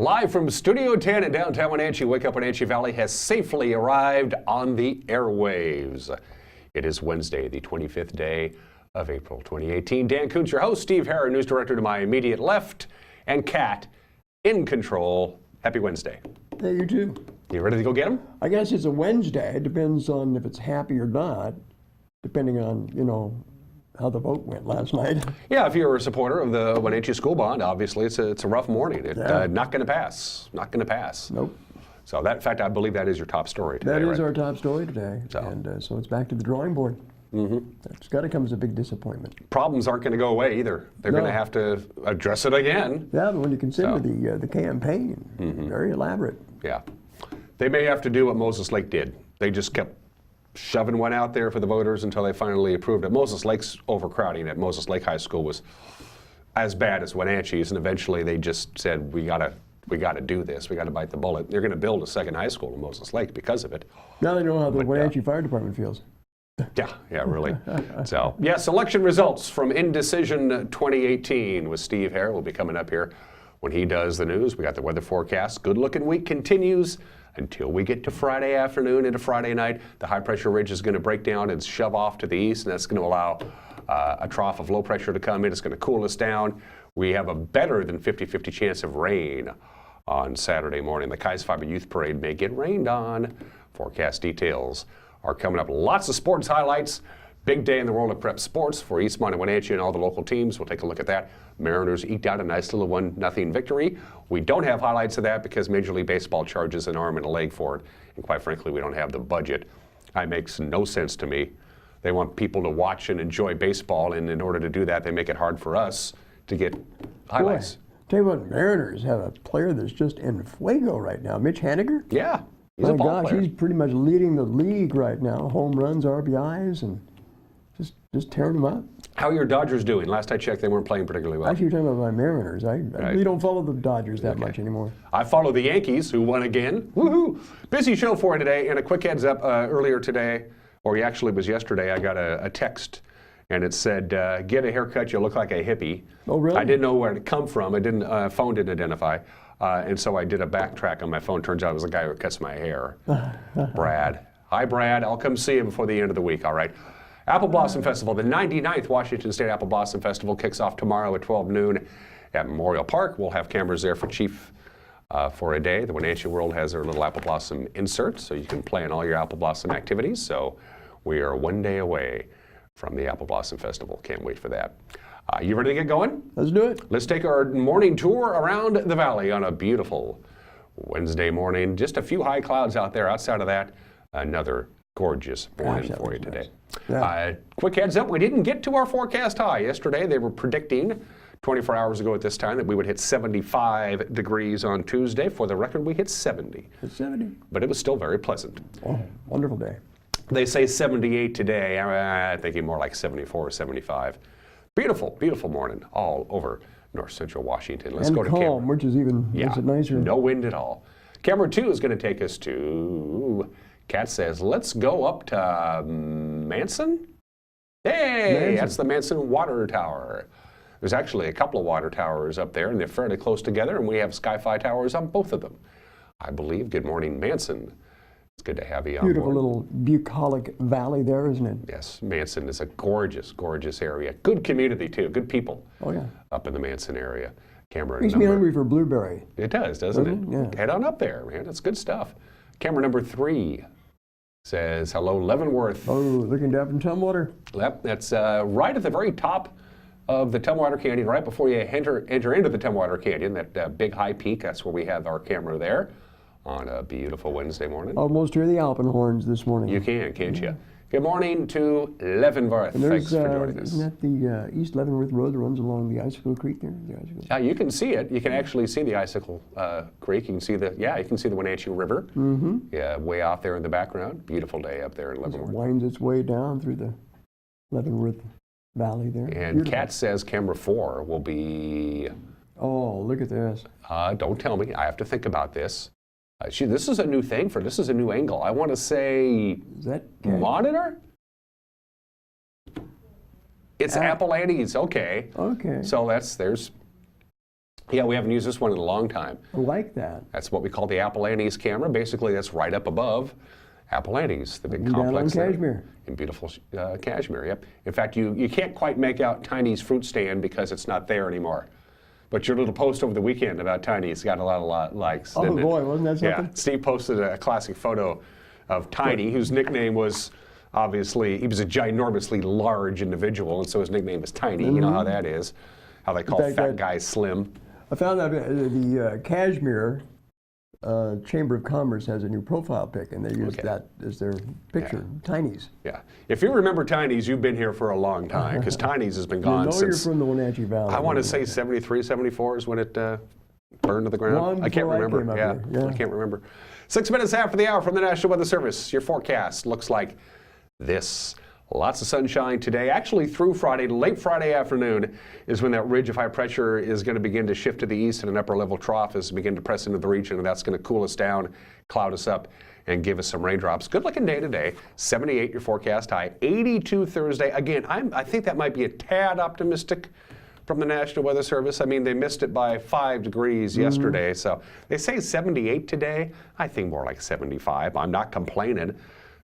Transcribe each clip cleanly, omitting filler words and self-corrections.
Live from Studio 10 in downtown Wenatchee, Wake Up Wenatchee Valley has safely arrived on the airwaves. It is Wednesday, the 25th day of April 2018. Dan Kuntz, your host, Steve Harron, news director to my immediate left, and Kat in control. Happy Wednesday. Yeah, you too. You ready to go get them? I guess it's a Wednesday. It depends on if it's happy or not, depending on, how the vote went last night. Yeah, if you're a supporter of the Wenatchee School Bond, obviously it's a rough morning. Not going to pass. Not going to pass. Nope. So that, in fact, I believe that is your top story today. That is right? our top story today. So. And so it's back to the drawing board. That's got to come as a big disappointment. Problems aren't going to go away either. They're going to have to address it again. Yeah, but when you consider the campaign, very elaborate. Yeah. They may have to do what Moses Lake did. They just kept shoving one out there for the voters until they finally approved it. Moses Lake's overcrowding at Moses Lake High School was as bad as Wenatchee's, and eventually they just said, we gotta do this. We gotta bite the bullet. They're going to build a second high school in Moses Lake because of it. Now they know how the Wenatchee Fire Department feels. Yeah, really. So, yes, election results from Indecision 2018 with Steve Harron will be coming up here when he does the news. We got the weather forecast. Good-looking week continues until we get to Friday afternoon into Friday night. The high-pressure ridge is going to break down and shove off to the east, and that's going to allow a trough of low pressure to come in. It's going to cool us down. We have a better than 50-50 chance of rain on Saturday morning. The Kai's Fiber Youth Parade may get rained on. Forecast details are coming up. Lots of sports highlights. Big day in the world of prep sports for Eastmont and Wenatchee and all the local teams. We'll take a look at that. Mariners eked out a nice little 1-0 victory. We don't have highlights of that because Major League Baseball charges an arm and a leg for it. And quite frankly, we don't have the budget. It makes no sense to me. They want people to watch and enjoy baseball, and in order to do that, they make it hard for us to get highlights. Boy, tell you what, Mariners have a player that's just in fuego right now. Mitch Haniger? Yeah, he's My a ball gosh, player. he's pretty much leading the league right now. Home runs, RBIs, and just tearing them up. How are your Dodgers doing? Last I checked, they weren't playing particularly well. Actually, you're talking about my Mariners. I really don't follow the Dodgers that much anymore. I follow the Yankees, who won again. Woohoo! Busy show for you today, and a quick heads up earlier today, or actually it was yesterday, I got a text, and it said, get a haircut, you look like a hippie. Oh, really? I didn't know where it come from. Phone didn't identify. And so I did a backtrack on my phone. Turns out it was the guy who cuts my hair. Brad. Hi, Brad. I'll come see you before the end of the week, all right? Apple Blossom Festival, the 99th Washington State Apple Blossom Festival kicks off tomorrow at 12 noon at Memorial Park. We'll have cameras there for Chief for a day. The Wenatchee World has their little Apple Blossom insert, so you can plan all your Apple Blossom activities. So we are one day away from the Apple Blossom Festival. Can't wait for that. You ready to get going? Let's do it. Let's take our morning tour around the valley on a beautiful Wednesday morning. Just a few high clouds out there. Outside of that, another gorgeous morning for you today. Yeah. Quick heads up, we didn't get to our forecast high yesterday. They were predicting 24 hours ago at this time that we would hit 75 degrees on Tuesday. For the record, we hit 70. It's 70. But it was still very pleasant. Oh, wonderful day. They say 78 today. I'm thinking more like 74 or 75. Beautiful, beautiful morning all over north central Washington. Let's go to calm, camera. which is even makes it nicer. No wind at all. Camera 2 is going to take us to, Kat says, let's go up to Manson. Hey, that's the Manson Water Tower. There's actually a couple of water towers up there, and they're fairly close together, and we have Sky-Fi towers on both of them. I believe. Good morning, Manson. It's good to have you on board. Beautiful little bucolic valley there, isn't it? Yes, Manson is a gorgeous, gorgeous area. Good community, too. Good people. Oh, yeah. Up in the Manson area. Camera Makes me hungry for blueberry. It does, doesn't it? Yeah. Head on up there, man. That's good stuff. Camera number 3 says, hello, Leavenworth. Oh, looking down from Tumwater. Yep, that's right at the very top of the Tumwater Canyon, right before you enter into the Tumwater Canyon, that big high peak. That's where we have our camera there on a beautiful Wednesday morning. Almost hear the Alpenhorns this morning. You can, can't you? Good morning to Leavenworth. Thanks for joining us. Isn't that the East Leavenworth Road that runs along the Icicle Creek there? You can see it. You can actually see the Icicle Creek. You can see you can see the Wenatchee River. Yeah, way out there in the background. Beautiful day up there in Leavenworth. It winds its way down through the Leavenworth Valley there. And Kat says camera 4 will be... Oh, look at this. Don't tell me. I have to think about this. This is a new thing this is a new angle. I want to say Is that monitor? It's Apple Andes. Okay. Okay. So there's Yeah, we haven't used this one in a long time. I like that. That's what we call the Apple Andes camera. Basically, that's right up above Apple Andes, the big complex down on there Kashmir. in beautiful Kashmir. Yep. In fact, you can't quite make out Tiny's fruit stand because it's not there anymore. But your little post over the weekend about Tiny's got a lot of likes. Oh didn't it? boy, wasn't that something? Yeah, Steve posted a classic photo of Tiny, whose nickname was obviously, he was a ginormously large individual, and so his nickname is Tiny. You know how that is, how they call fat guys slim. I found out the Kashmir Chamber of Commerce has a new profile pic, and they use that as their picture, Tiny's. Yeah. If you remember Tiny's, you've been here for a long time, because Tiny's has been gone since... you're from the Wenatchee Valley. I want to say 73, 74 is when it burned to the ground. Long I can't before I remember. came up Yeah, here. Yeah. I can't remember. 6 minutes after the hour from the National Weather Service. Your forecast looks like this. Lots of sunshine today. Actually, through Friday, late Friday afternoon is when that ridge of high pressure is going to begin to shift to the east, and an upper level trough is begin to press into the region, and that's going to cool us down, cloud us up, and give us some raindrops. Good looking day today. 78 your forecast high. 82 Thursday. Again, I think that might be a tad optimistic from the National Weather Service. I mean, they missed it by 5 degrees yesterday, so they say 78 today. I think more like 75. I'm not complaining.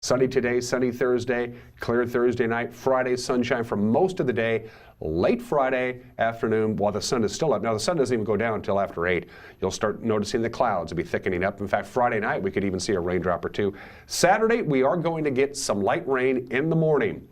Sunny today, sunny Thursday, clear Thursday night, Friday sunshine for most of the day, late Friday afternoon while the sun is still up. Now the sun doesn't even go down until after 8. You'll start noticing the clouds will be thickening up. In fact, Friday night we could even see a raindrop or two. Saturday we are going to get some light rain in the morning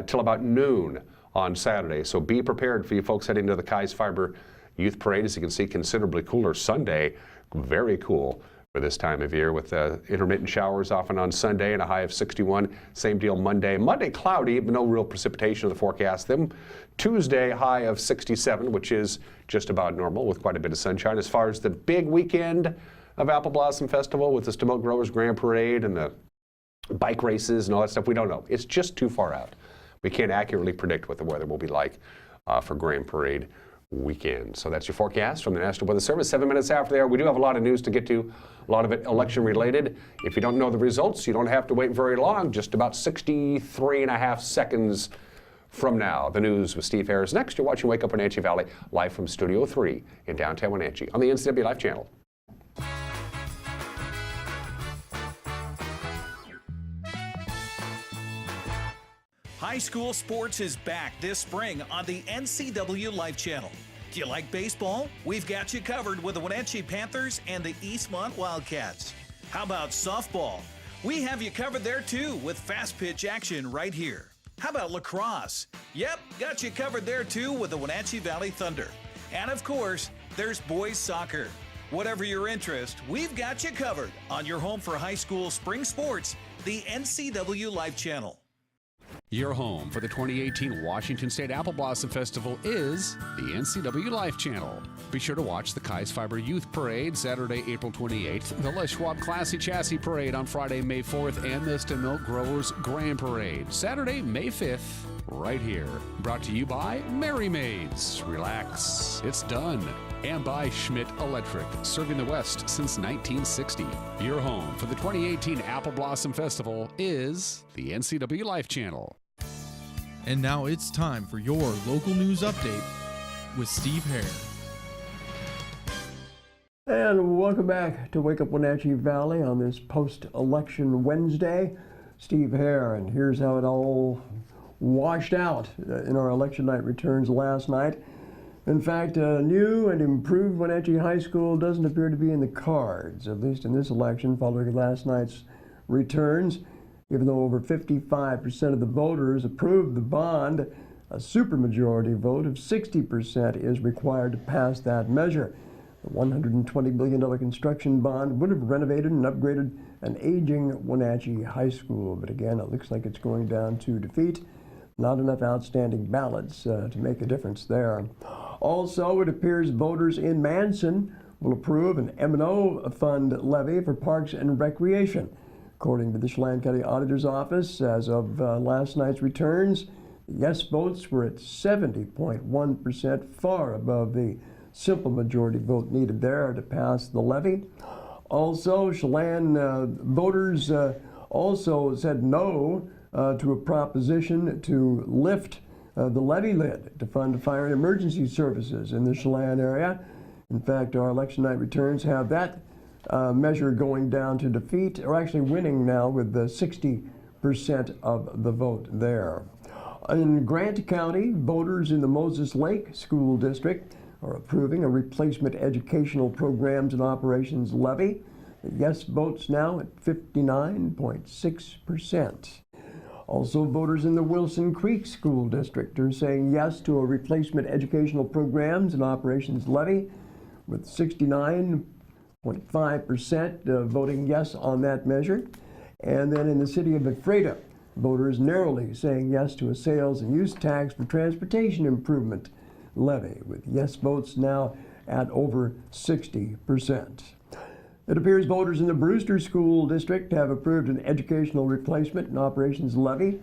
till about noon on Saturday. So be prepared for you folks heading to the Kai's Fiber Youth Parade. As you can see, considerably cooler Sunday, very cool for this time of year with intermittent showers often on Sunday and a high of 61. Same deal Monday. Monday cloudy, but no real precipitation in the forecast. Then Tuesday high of 67, which is just about normal with quite a bit of sunshine. As far as the big weekend of Apple Blossom Festival with the Smoke Growers Grand Parade and the bike races and all that stuff, we don't know. It's just too far out. We can't accurately predict what the weather will be like for Grand Parade weekend. So that's your forecast from the National Weather Service. 7 minutes after there, we do have a lot of news to get to, a lot of it election related. If you don't know the results, you don't have to wait very long, just about 63 and a half seconds from now. The news with Steve Harris next. You're watching Wake Up Wenatchee Valley, live from Studio 3 in downtown Wenatchee on the NCW Life channel. High school sports is back this spring on the NCW Life channel. Do you like baseball? We've got you covered with the Wenatchee Panthers and the Eastmont Wildcats. How about softball? We have you covered there too with fast pitch action right here. How about lacrosse? Yep, got you covered there too with the Wenatchee Valley Thunder. And of course, there's boys soccer. Whatever your interest, we've got you covered on your home for high school spring sports, the NCW Life channel. Your home for the 2018 Washington State Apple Blossom Festival is the NCW Life channel. Be sure to watch the Kai's Fiber Youth Parade Saturday, April 28th, the Les Schwab Classy Chassis Parade on Friday, May 4th, and the Stimilk Growers Grand Parade Saturday, May 5th, right here. Brought to you by Merry Maids. Relax, it's done. And by Schmidt Electric, serving the West since 1960. Your home for the 2018 Apple Blossom Festival is the NCW Life channel. And now it's time for your local news update with Steve Hare. And welcome back to Wake Up Wenatchee Valley on this post-election Wednesday. Steve Hare, and here's how it all washed out in our election night returns last night. In fact, a new and improved Wenatchee High School doesn't appear to be in the cards, at least in this election following last night's returns. Even though over 55% of the voters approved the bond, a supermajority vote of 60% is required to pass that measure. The $120 billion construction bond would have renovated and upgraded an aging Wenatchee High School, but again, it looks like it's going down to defeat. Not enough outstanding ballots to make a difference there. Also, it appears voters in Manson will approve an M&O fund levy for parks and recreation. According to the Chelan County Auditor's Office, as of last night's returns, yes votes were at 70.1%, far above the simple majority vote needed there to pass the levy. Also, Chelan voters also said no to a proposition to lift the levy lid to fund fire and emergency services in the Chelan area. In fact, our election night returns have that measure going down to defeat, or actually winning now with the 60% of the vote there. In Grant County, voters in the Moses Lake School District are approving a replacement educational programs and operations levy. The yes votes now at 59.6%. Also, voters in the Wilson Creek School District are saying yes to a replacement educational programs and operations levy, with 69.5% voting yes on that measure. And then in the city of Ephrata, voters narrowly saying yes to a sales and use tax for transportation improvement levy, with yes votes now at over 60%. It appears voters in the Brewster School District have approved an educational replacement and operations levy.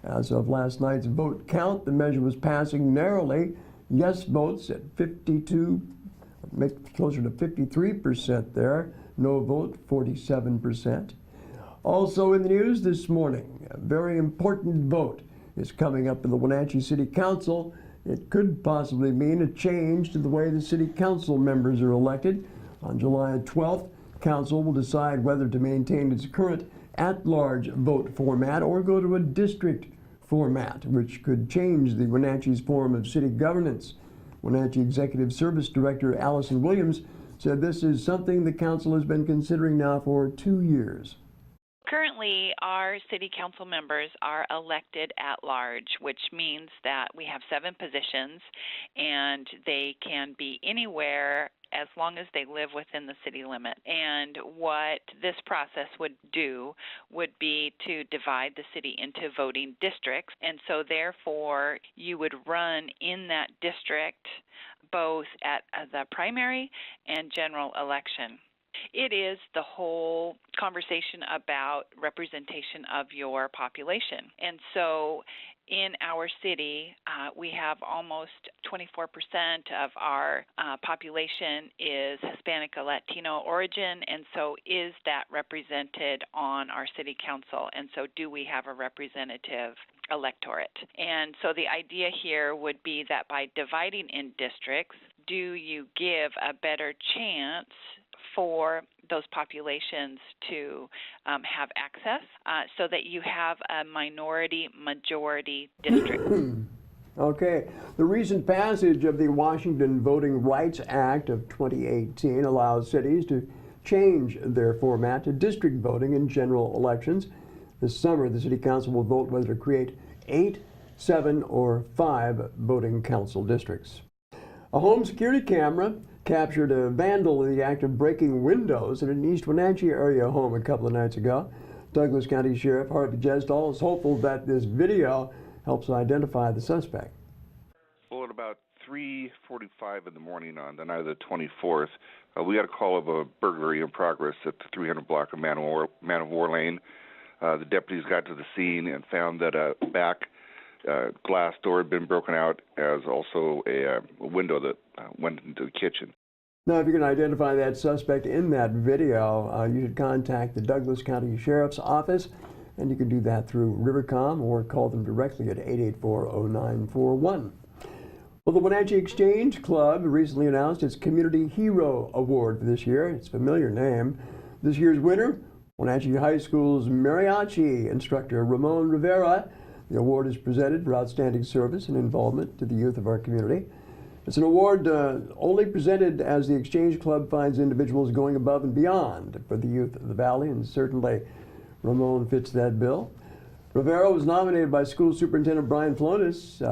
As of last night's vote count, the measure was passing narrowly. Yes votes at 52, closer to 53% there. No vote, 47%. Also in the news this morning, a very important vote is coming up in the Wenatchee City Council. It could possibly mean a change to the way the city council members are elected. On July 12th, Council will decide whether to maintain its current at-large vote format or go to a district format, which could change the Wenatchee's form of city governance. Wenatchee Executive Service Director Allison Williams said this is something the council has been considering now for 2 years. Currently, our city council members are elected at large, which means that we have 7 positions, and they can be anywhere as long as they live within the city limit. And what this process would do would be to divide the city into voting districts. And so therefore, you would run in that district both at the primary and general election. It is the whole conversation about representation of your population. And so in our city, we have almost 24% of our population is Hispanic or Latino origin, and so is that represented on our city council? And so do we have a representative electorate? And so the idea here would be that by dividing in districts, do you give a better chance for those populations to have access so that you have a minority-majority district. Okay. The recent passage of the Washington Voting Rights Act of 2018 allows cities to change their format to district voting in general elections. This summer, the City Council will vote whether to create 8, 7, or 5 voting council districts. A home security camera captured a vandal in the act of breaking windows in an East Wenatchee area home a couple of nights ago. Douglas County Sheriff Harvey Jesdal is hopeful that this video helps identify the suspect. Well, at about 3:45 in the morning on the night of the 24th, we got a call of a burglary in progress at the 300 block of Man of War Lane. The deputies got to the scene and found that a back glass door had been broken out, as also a window that went into the kitchen. Now, if you can identify that suspect in that video, you should contact the Douglas County Sheriff's Office, and you can do that through Rivercom or call them directly at 884-0941. Well, the Wenatchee Exchange Club recently announced its Community Hero Award for this year. It's a familiar name. This year's winner, Wenatchee High School's mariachi instructor Ramon Rivera. The award is presented for outstanding service and involvement to the youth of our community. It's an award only presented as the Exchange Club finds individuals going above and beyond for the youth of the Valley, and certainly Ramon fits that bill. Rivera was nominated by School Superintendent Brian Flonis.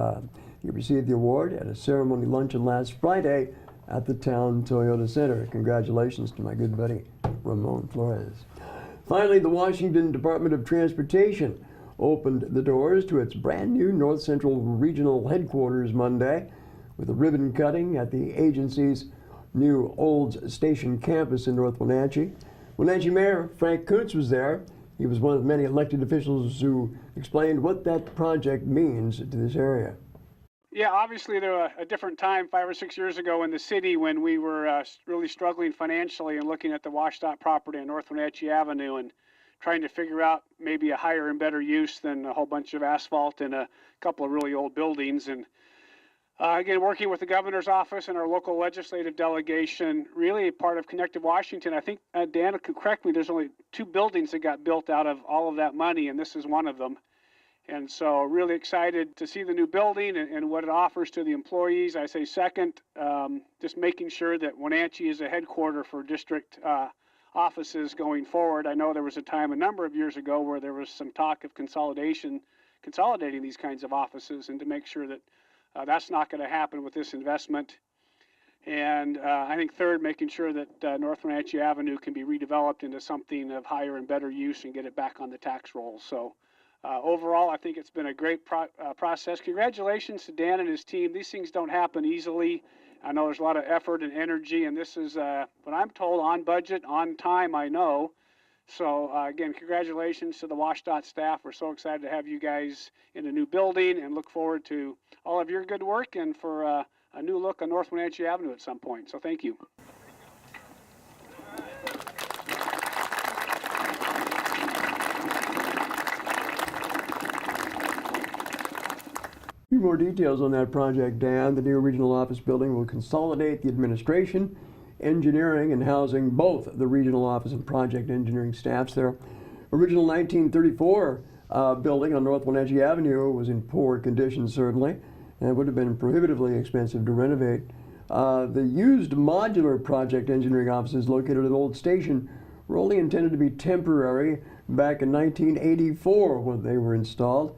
He received the award at a ceremony luncheon last Friday at the Town Toyota Center. Congratulations to my good buddy, Ramon Flores. Finally, the Washington Department of Transportation opened the doors to its brand new North Central Regional Headquarters Monday with a ribbon cutting at the agency's new Olds Station campus in North Wenatchee. Wenatchee Mayor Frank Kuntz was there. He was one of the many elected officials who explained what that project means to this area. Yeah, obviously there was a different time 5 or 6 years ago in the city when we were really struggling financially and looking at the washed out property on North Wenatchee Avenue and trying to figure out maybe a higher and better use than a whole bunch of asphalt and a couple of really old buildings. And Again, working with the governor's office and our local legislative delegation, really part of Connected Washington. I think, Dan could correct me, there's only 2 buildings that got built out of all of that money, and this is one of them. And so really excited to see the new building and what it offers to the employees. I say second, just making sure that Wenatchee is a headquarter for district offices going forward. I know there was a time a number of years ago where there was some talk of consolidating these kinds of offices, and to make sure that that's not going to happen with this investment. And I think third, making sure that North Wenatchee Avenue can be redeveloped into something of higher and better use and get it back on the tax rolls. So overall, I think it's been a great process. Congratulations to Dan and his team. These things don't happen easily. I know there's a lot of effort and energy, and this is, what I'm told, on budget, on time, I know. So again, congratulations to the WSDOT staff. We're so excited to have you guys in a new building and look forward to all of your good work and for a new look on North Wenatchee Avenue at some point. So thank you. A few more details on that project, Dan. The new regional office building will consolidate the administration, engineering, and housing both the regional office and project engineering staffs. Their original 1934 building on North Wenatchee Avenue was in poor condition, certainly, and it would have been prohibitively expensive to renovate. The used modular project engineering offices located at Old Station were only intended to be temporary back in 1984 when they were installed.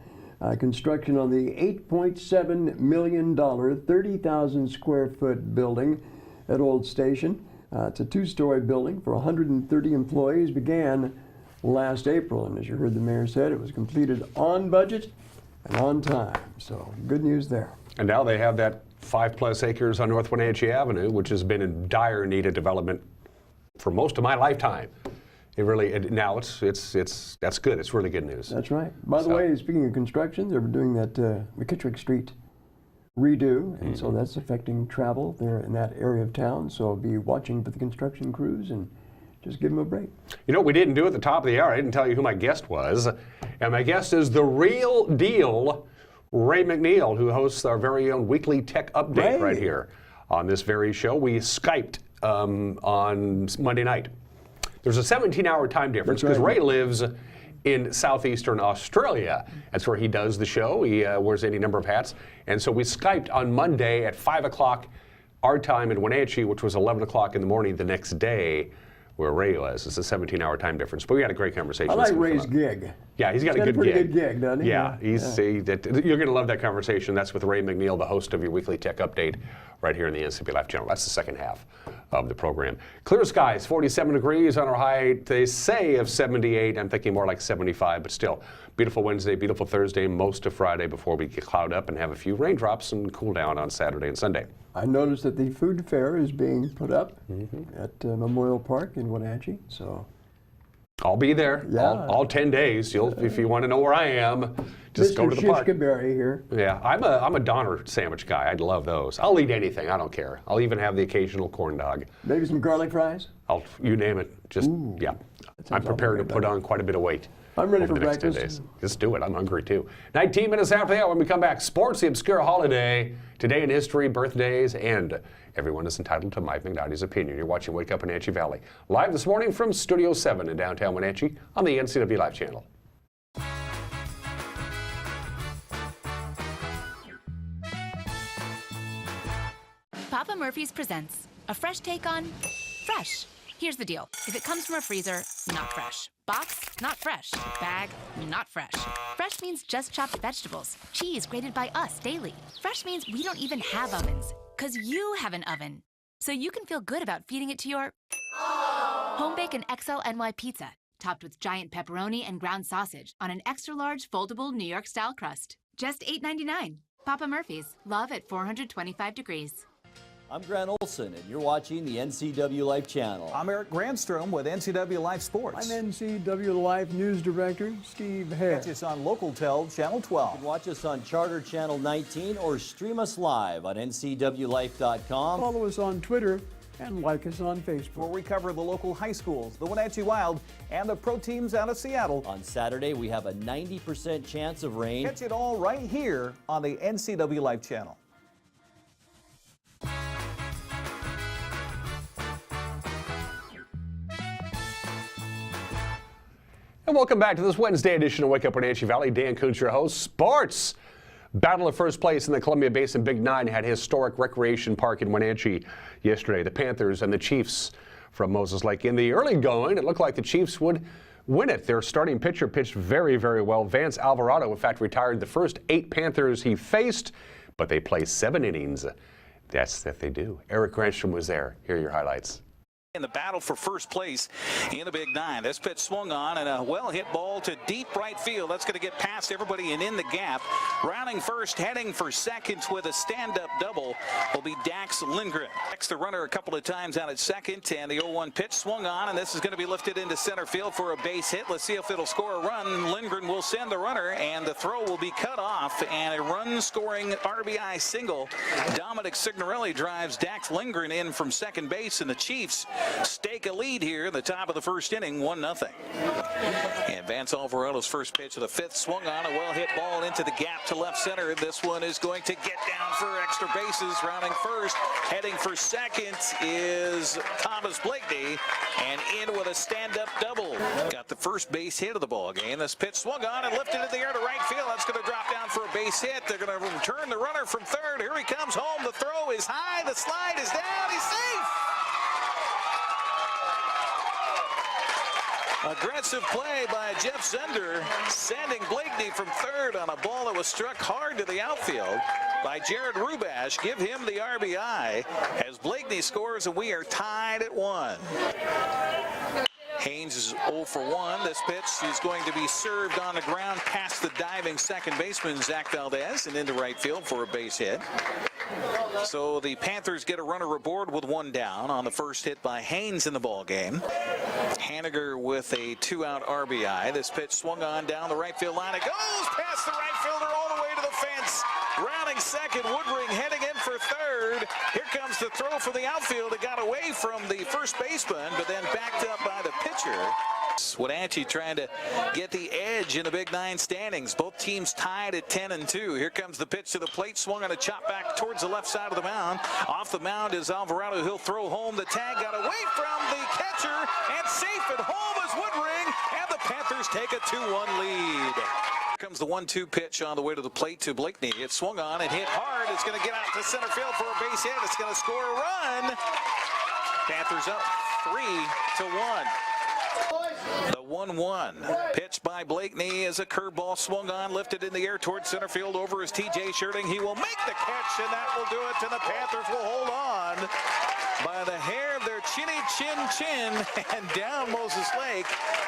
Construction on the $8.7 million, 30,000 square foot building at Old Station. It's a 2-story building for 130 employees, began last April, and as you heard the mayor said, it was completed on budget and on time. So good news there. And now they have that 5+ acres on North Wenatchee Avenue, which has been in dire need of development for most of my lifetime. Now it's that's good. It's really good news. That's right. By the way, speaking of construction, they're doing that McKittrick Street redo, and so that's affecting travel there in that area of town. So be watching for the construction crews and just give them a break. You know, we didn't do at the top of the hour. I didn't tell you who my guest was, and my guest is the real deal, Ray McNeil, who hosts our very own weekly tech update right here on this very show. We Skyped on Monday night. There's a 17-hour time difference because Ray lives in southeastern Australia. That's where he does the show. He wears any number of hats. And so we Skyped on Monday at 5 o'clock our time in Wenatchee, which was 11 o'clock in the morning the next day where Ray was. It's a 17-hour time difference. But we had a great conversation. I like Ray's gig. Yeah, he's got a pretty good gig, doesn't he? Yeah, you're going to love that conversation. That's with Ray McNeil, the host of your weekly tech update right here in the NCB Life Channel. That's the second half of the program. Clear skies, 47 degrees on our high, they say, of 78. I'm thinking more like 75, but still. Beautiful Wednesday, beautiful Thursday, most of Friday before we get cloud up and have a few raindrops and cool down on Saturday and Sunday. I noticed that the food fair is being put up at Memorial Park in Wenatchee, so I'll be there all 10 days. If you want to know where I am, just go to the park. Shishkaberry here. Yeah, I'm a Donner sandwich guy. I'd love those. I'll eat anything. I don't care. I'll even have the occasional corn dog. Maybe some garlic fries? You name it. I'm prepared to put on quite a bit of weight. I'm ready for the next breakfast. 10 days. Let's do it. I'm hungry too. 19 minutes after the hour when we come back, sports, the obscure holiday, today in history, birthdays, and everyone is entitled to Mike McNalty's opinion. You're watching Wake Up Wenatchee Valley. Live this morning from Studio 7 in downtown Wenatchee on the NCW Live Channel. Papa Murphy's presents a fresh take on fresh. Here's the deal. If it comes from a freezer, not fresh. Box, not fresh. Bag, not fresh. Fresh means just chopped vegetables. Cheese grated by us daily. Fresh means we don't even have ovens, because you have an oven. So you can feel good about feeding it to your home bake XL NY pizza, topped with giant pepperoni and ground sausage on an extra large foldable New York style crust. Just $8.99. Papa Murphy's. Love at 425 degrees. I'm Grant Olson, and you're watching the NCW Life Channel. I'm Eric Grandstrom with NCW Life Sports. I'm NCW Life News Director Steve Hare. Catch us on Local Tel Channel 12. You can watch us on Charter Channel 19 or stream us live on ncwlife.com. Follow us on Twitter and like us on Facebook. Where we cover the local high schools, the Wenatchee Wild, and the pro teams out of Seattle. On Saturday, we have a 90% chance of rain. Catch it all right here on the NCW Life Channel. And welcome back to this Wednesday edition of Wake Up Wenatchee Valley. Dan Kuntz, your host. Sports. Battle of first place in the Columbia Basin Big Nine had historic recreation park in Wenatchee yesterday. The Panthers and the Chiefs from Moses Lake. In the early going, it looked like the Chiefs would win it. Their starting pitcher pitched very, very well. Vance Alvarado, in fact, retired the first 8 Panthers he faced, but they play 7 innings. That's that they do. Eric Granstrom was there. Here are your highlights. In the battle for first place in the Big Nine. This pitch swung on and a well-hit ball to deep right field. That's going to get past everybody and in the gap. Rounding first, heading for second with a stand-up double will be Dax Lindgren. Next, the runner a couple of times out at second, and the 0-1 pitch swung on, and this is going to be lifted into center field for a base hit. Let's see if it'll score a run. Lindgren will send the runner, and the throw will be cut off, and a run-scoring RBI single. Dominic Signorelli drives Dax Lindgren in from second base, and the Chiefs stake a lead here in the top of the first inning, 1-0. And Vance Alvarado's first pitch of the 5th swung on, a well-hit ball into the gap to left center. This one is going to get down for extra bases. Rounding first, heading for second is Thomas Blakeney, and in with a stand-up double. Got the first base hit of the ball game. This pitch swung on and lifted in the air to right field. That's going to drop down for a base hit. They're going to return the runner from third. Here he comes home. The throw is high. The slide is down. He's safe. Aggressive play by Jeff Zender, sending Blakeney from third on a ball that was struck hard to the outfield by Jared Rubash. Give him the RBI as Blakeney scores, and we are tied at 1. Haynes is 0 for 1. This pitch is going to be served on the ground past the diving second baseman, Zach Valdez, and into right field for a base hit. So the Panthers get a runner aboard with 1 down on the first hit by Haynes in the ball game. Haniger with a 2-out RBI. This pitch swung on down the right field line. It goes past the right fielder all the way to the fence. Rounding second, Woodring heading in for third. Here comes the throw for the outfield. It got away from the first baseman, but then backed up by the pitcher. Wenatchee trying to get the edge in the Big Nine standings. Both teams tied at 10-2. Here comes the pitch to the plate. Swung on a chop back towards the left side of the mound. Off the mound is Alvarado. He'll throw home. The tag got away from the catcher, and safe at home is Woodring, and the Panthers take a 2-1 lead. Here comes the 1-2 pitch on the way to the plate to Blakeney. It swung on and hit hard. It's going to get out to center field for a base hit. It's going to score a run. Panthers up 3-1. The 1-1 pitch by Blakeney is a curveball swung on, lifted in the air towards center field. Over is TJ Shirting. He will make the catch, and that will do it, and the Panthers will hold on by the hair of their chinny chin and down Moses Lake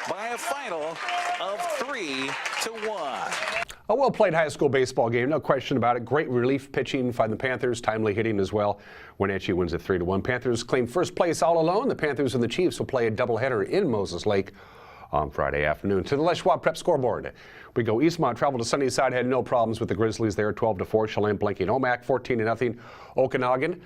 by a final of 3-1. A well-played high school baseball game, no question about it. Great relief pitching by the Panthers, timely hitting as well. Wenatchee wins at 3-1. Panthers claim first place all alone. The Panthers and the Chiefs will play a doubleheader in Moses Lake on Friday afternoon. To the Les Schwab Prep scoreboard, we go. Eastmont traveled to Sunnyside, had no problems with the Grizzlies there, 12-4. Chelan blanking Omak, 14-0. Okanagan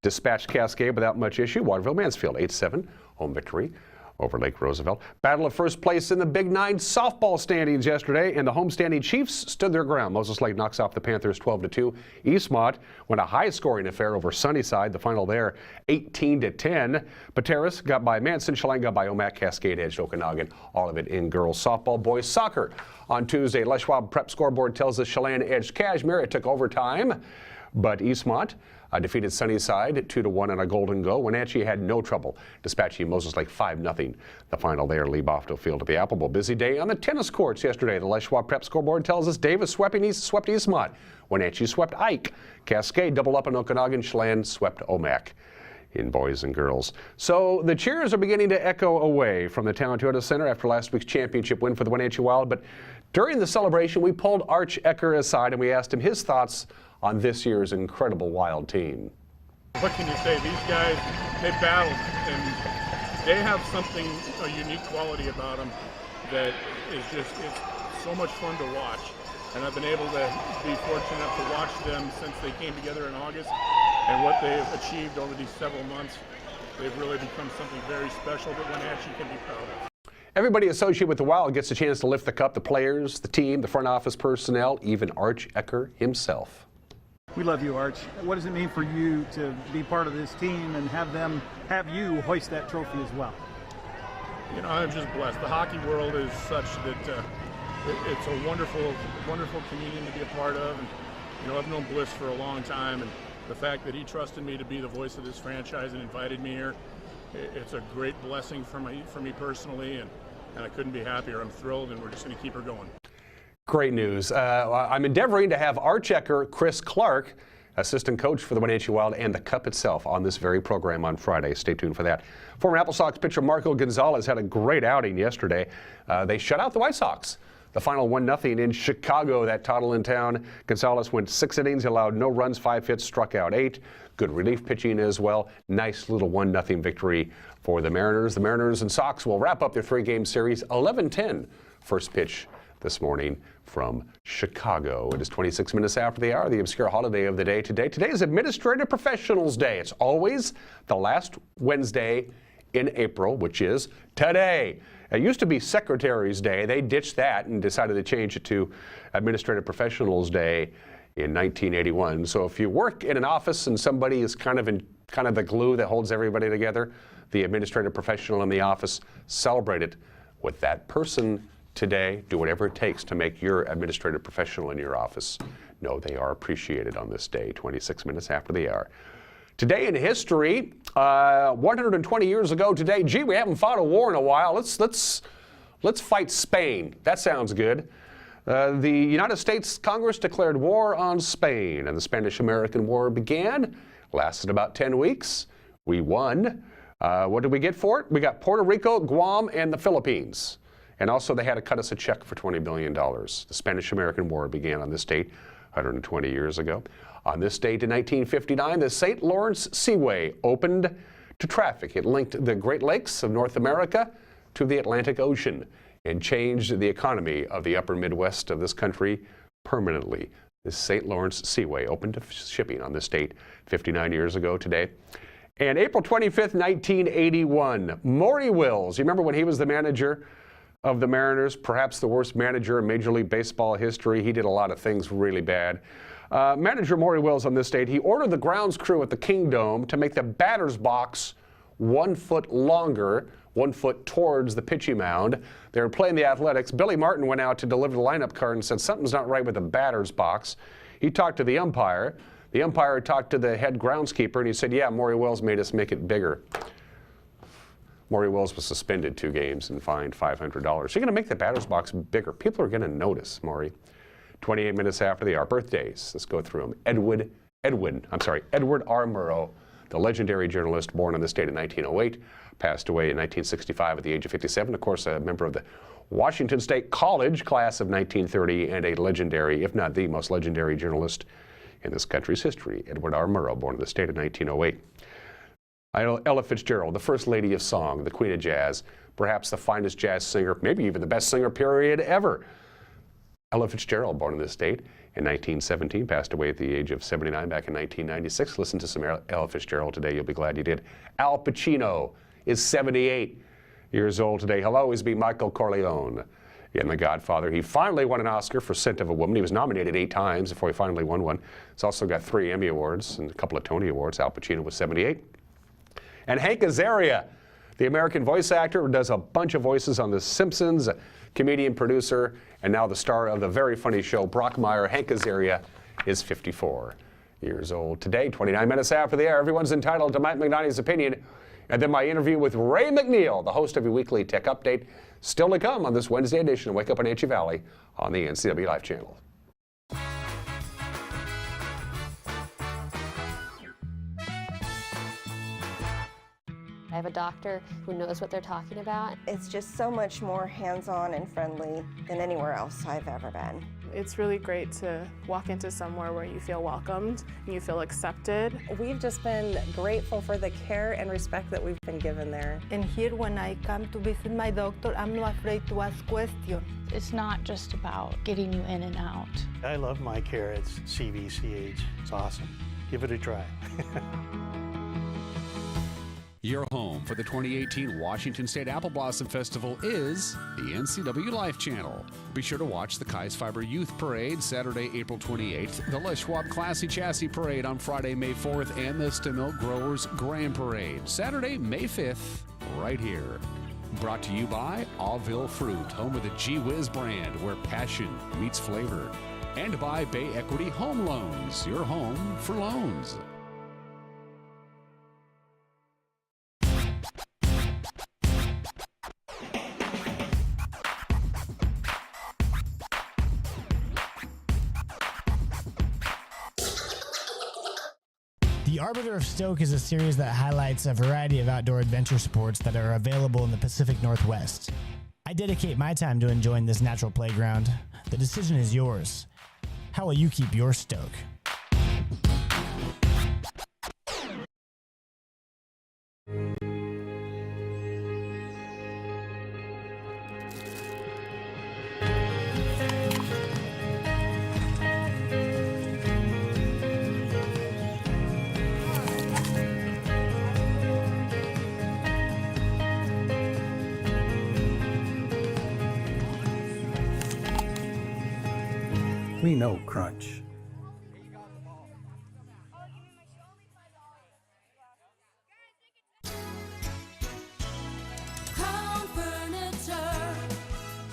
dispatched Cascade without much issue. Waterville Mansfield, 8-7, home victory over Lake Roosevelt. Battle of first place in the Big Nine softball standings yesterday, and the homestanding Chiefs stood their ground. Moses Lake knocks off the Panthers 12-2. Eastmont won a high-scoring affair over Sunnyside. The final there, 18-10. Pateras got by Manson. Chelan got by Omak. Cascade edged Okanagan. All of it in girls softball. Boys soccer on Tuesday. Les Schwab Prep scoreboard tells us Chelan edged Cashmere. It took overtime, but Eastmont defeated Sunnyside 2-1 on a golden goal. Wenatchee had no trouble dispatching Moses Lake 5-0. The final there, Lee Bofto Field at the Apple Bowl. Busy day on the tennis courts yesterday. The Les Schwab Prep scoreboard tells us Davis swept Eastmont. Wenatchee swept Ike. Cascade double up in Okanagan. Chelan swept Omak in boys and girls. So the cheers are beginning to echo away from the Town Toyota Center after last week's championship win for the Wenatchee Wild. But during the celebration, we pulled Arch Ecker aside and we asked him his thoughts on this year's incredible Wild team. What can you say? These guys, they battled, and they have something, a unique quality about them that is just, it's so much fun to watch. And I've been able to be fortunate enough to watch them since they came together in August, and what they've achieved over these several months. They've really become something very special that Wenatchee can be proud of. Everybody associated with the Wild gets a chance to lift the cup, the players, the team, the front office personnel, even Arch Ecker himself. We love you, Arch. What does it mean for you to be part of this team and have you hoist that trophy as well? you know, I'm just blessed. The hockey world is such that it's a wonderful, wonderful communion to be a part of. And, you know, I've known Bliss for a long time, and the fact that he trusted me to be the voice of this franchise and invited me here, it's a great blessing for me personally, and I couldn't be happier. I'm thrilled, and we're just going to keep her going. Great news. I'm endeavoring to have our checker, Chris Clark, assistant coach for the Wenatchee Wild and the Cup itself, on this very program on Friday. Stay tuned for that. Former Apple Sox pitcher Marco Gonzalez had a great outing yesterday. They shut out the White Sox. The final 1-0 in Chicago, that title in town. Gonzalez went 6 innings, allowed no runs, 5 hits, struck out 8. Good relief pitching as well. Nice little 1-0 victory for the Mariners. The Mariners and Sox will wrap up their 3-game series 11-10. First pitch this morning from Chicago. It is 26 minutes after the hour, the obscure holiday of the day today. Today is Administrative Professionals Day. It's always the last Wednesday in April, which is today. It used to be Secretary's Day. They ditched that and decided to change it to Administrative Professionals Day in 1981. So if you work in an office and somebody is kind of the glue that holds everybody together, the administrative professional in the office, celebrate it with that person today. Do whatever it takes to make your administrative professional in your office know they are appreciated on this day, 26 minutes after the hour. Today in history, 120 years ago today, gee, we haven't fought a war in a while. Let's fight Spain. That sounds good. The United States Congress declared war on Spain, and the Spanish-American War began. Lasted about 10 weeks. We won. What did we get for it? We got Puerto Rico, Guam, and the Philippines. And also they had to cut us a check for $20 billion. The Spanish-American War began on this date 120 years ago. On this date in 1959, the St. Lawrence Seaway opened to traffic. It linked the Great Lakes of North America to the Atlantic Ocean and changed the economy of the upper Midwest of this country permanently. The St. Lawrence Seaway opened to shipping on this date 59 years ago today. And April 25th, 1981, Maury Wills, you remember when he was the manager of the Mariners, perhaps the worst manager in Major League Baseball history. He did a lot of things really bad. Manager Maury Wills on this date, he ordered the grounds crew at the Kingdome to make the batter's box 1 foot longer, 1 foot towards the pitching mound. They were playing the Athletics. Billy Martin went out to deliver the lineup card and said something's not right with the batter's box. He talked to the umpire. The umpire talked to the head groundskeeper, and he said, yeah, Maury Wills made us make it bigger. Maury Wills was suspended 2 games and fined $500. You're going to make the batter's box bigger. People are going to notice, Maury. 28 minutes after the hour. Birthdays. Let's go through them. Edward R. Murrow, the legendary journalist born on this date in 1908, passed away in 1965 at the age of 57. Of course, a member of the Washington State College class of 1930 and a legendary, if not the most legendary journalist in this country's history. Edward R. Murrow, born in the state of 1908. Ella Fitzgerald, the first lady of song, the queen of jazz, perhaps the finest jazz singer, maybe even the best singer period ever. Ella Fitzgerald, born in this state in 1917, passed away at the age of 79 back in 1996. Listen to some Ella Fitzgerald today. You'll be glad you did. Al Pacino is 78 years old today. He'll always be Michael Corleone in The Godfather. He finally won an Oscar for Scent of a Woman. He was nominated 8 times before he finally won one. He's also got 3 Emmy Awards and a couple of Tony Awards. Al Pacino was 78. And Hank Azaria, the American voice actor, who does a bunch of voices on The Simpsons, a comedian, producer, and now the star of the very funny show Brockmire. Hank Azaria is 54 years old today, 29 minutes after the hour. Everyone's entitled to Mike McNally's opinion. And then my interview with Ray McNeil, the host of your weekly tech update, still to come on this Wednesday edition of Wake Up Wenatchee Valley on the NCW Life channel. I have a doctor who knows what they're talking about. It's just so much more hands-on and friendly than anywhere else I've ever been. It's really great to walk into somewhere where you feel welcomed and you feel accepted. We've just been grateful for the care and respect that we've been given there. And here when I come to visit my doctor, I'm not afraid to ask questions. It's not just about getting you in and out. I love my care at CVCH. It's awesome. Give it a try. Your home for the 2018 Washington State Apple Blossom Festival is the NCW Life channel. Be sure to watch the Kais Fiber Youth Parade Saturday, April 28th, the Les Schwab Classy Chassis Parade on Friday, May 4th, and the Stemil Growers Grand Parade Saturday, May 5th, right here Brought to you by Allville Fruit, home of the Gee Whiz brand, where passion meets flavor. And by Bay Equity Home Loans, your home for loans. The Arbiter of Stoke is a series that highlights a variety of outdoor adventure sports that are available in the Pacific Northwest. I dedicate my time to enjoying this natural playground. The decision is yours. How will you keep your stoke? We know crunch. Crown Furniture,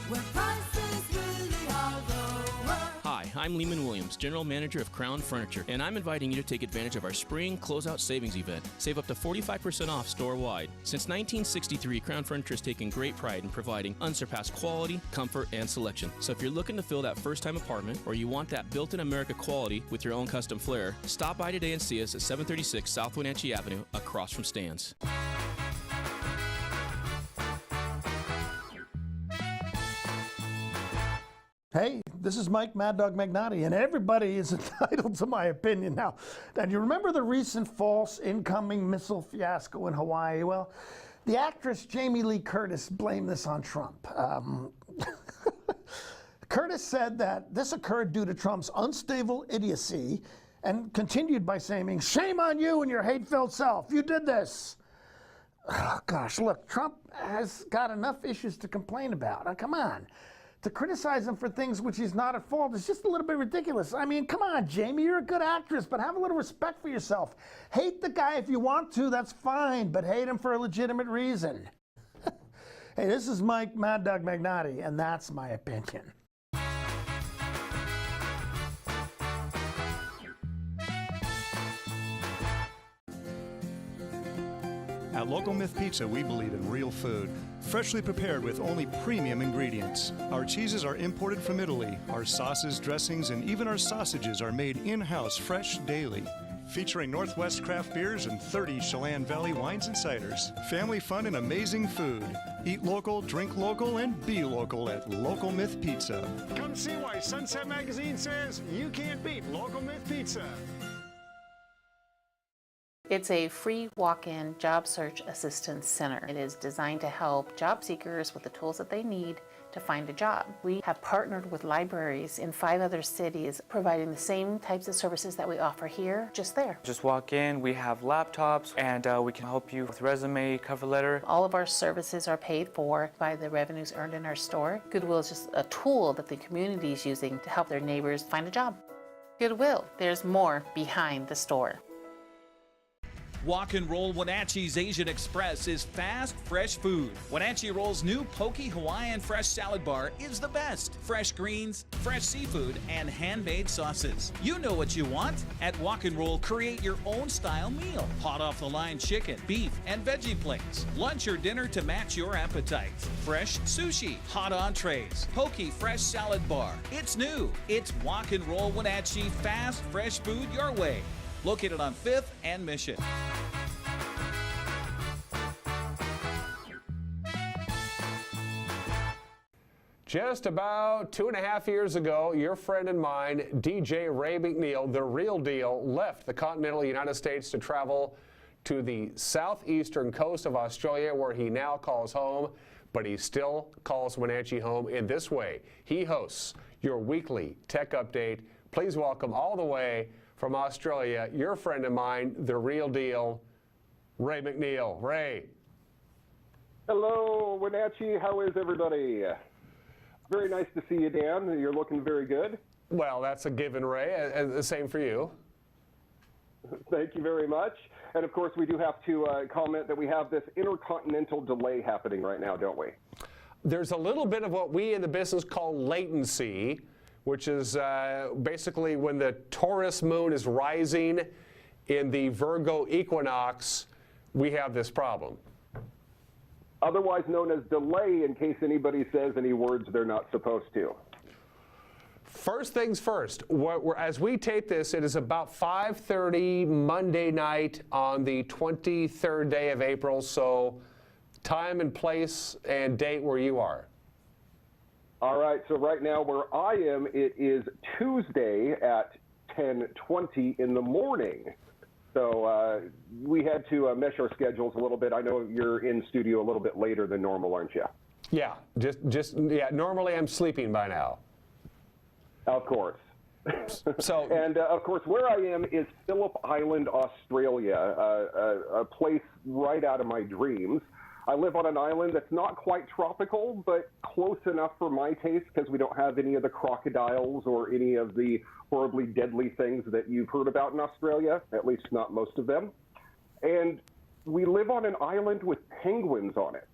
where prices really are lower. Hi, I'm Lehman Williams, General Manager of Crown Furniture, and I'm inviting you to take advantage of our spring closeout savings event. Save up to 45% off store-wide. Since 1963, Crown Furniture has taken great pride in providing unsurpassed quality, comfort, and selection. So if you're looking to fill that first-time apartment, or you want that built-in America quality with your own custom flair, stop by today and see us at 736 South Wenatchee Avenue, across from Stan's. Hey, this is Mike Mad Dog Magnotti, and everybody is entitled to my opinion. Now, do you remember the recent false incoming missile fiasco in Hawaii? Well, the actress Jamie Lee Curtis blamed this on Trump. Curtis said that this occurred due to Trump's unstable idiocy, and continued by saying, "Shame on you and your hate-filled self. You did this." Oh, gosh, look, Trump has got enough issues to complain about. Now, come on. To criticize him for things which he's not at fault is just a little bit ridiculous. I mean, come on, Jamie, you're a good actress, but have a little respect for yourself. Hate the guy if you want to, that's fine, but hate him for a legitimate reason. Hey, this is Mike Mad Dog Magnotti, and that's my opinion. At Local Myth Pizza, we believe in real food, freshly prepared with only premium ingredients. Our cheeses are imported from Italy. Our sauces, dressings, and even our sausages are made in-house fresh daily. Featuring Northwest craft beers and 30 Chelan Valley wines and ciders. Family fun and amazing food. Eat local, drink local, and be local at Local Myth Pizza. Come see why Sunset Magazine says you can't beat Local Myth Pizza. It's a free walk-in job search assistance center. It is designed to help job seekers with the tools that they need to find a job. We have partnered with libraries in 5 other cities, providing the same types of services that we offer here, just there. Just walk in, we have laptops, and we can help you with resume, cover letter. All of our services are paid for by the revenues earned in our store. Goodwill is just a tool that the community is using to help their neighbors find a job. Goodwill, there's more behind the store. Walk and Roll Wenatchee's Asian Express is fast, fresh food. Wenatchee Roll's new Poke Hawaiian Fresh Salad Bar is the best. Fresh greens, fresh seafood, and handmade sauces. You know what you want. At Walk and Roll, create your own style meal. Hot off the line chicken, beef, and veggie plates. Lunch or dinner to match your appetite. Fresh sushi, hot entrees, Poke Fresh Salad Bar. It's new. It's Walk and Roll Wenatchee, fast, fresh food your way. Located on 5th and Mission. Just about 2.5 years ago, your friend and mine, DJ Ray McNeil, the real deal, left the continental United States to travel to the southeastern coast of Australia, where he now calls home, but he still calls Wenatchee home in this way. He hosts your weekly tech update. Please welcome all the way from Australia, your friend of mine, the real deal, Ray McNeil. Ray. Hello, Wenatchee. How is everybody? Very nice to see you, Dan. You're looking very good. Well, that's a given, Ray. The same for you. Thank you very much. And of course, we do have to comment that we have this intercontinental delay happening right now, don't we? There's a little bit of what we in the business call latency, which is basically when the Taurus moon is rising in the Virgo equinox, we have this problem. Otherwise known as delay, in case anybody says any words they're not supposed to. First things first, as we tape this, it is about 5:30 Monday night on the 23rd day of April, so time and place and date where you are. All right, so right now where I am, it is Tuesday at 10:20 in the morning. So we had to mesh our schedules a little bit. I know you're in studio a little bit later than normal, aren't you? Yeah, yeah. Normally I'm sleeping by now. Of course. So, and of course, where I am is Phillip Island, Australia, a place right out of my dreams. I live on an island that's not quite tropical, but close enough for my taste because we don't have any of the crocodiles or any of the horribly deadly things that you've heard about in Australia, at least not most of them. And we live on an island with penguins on it.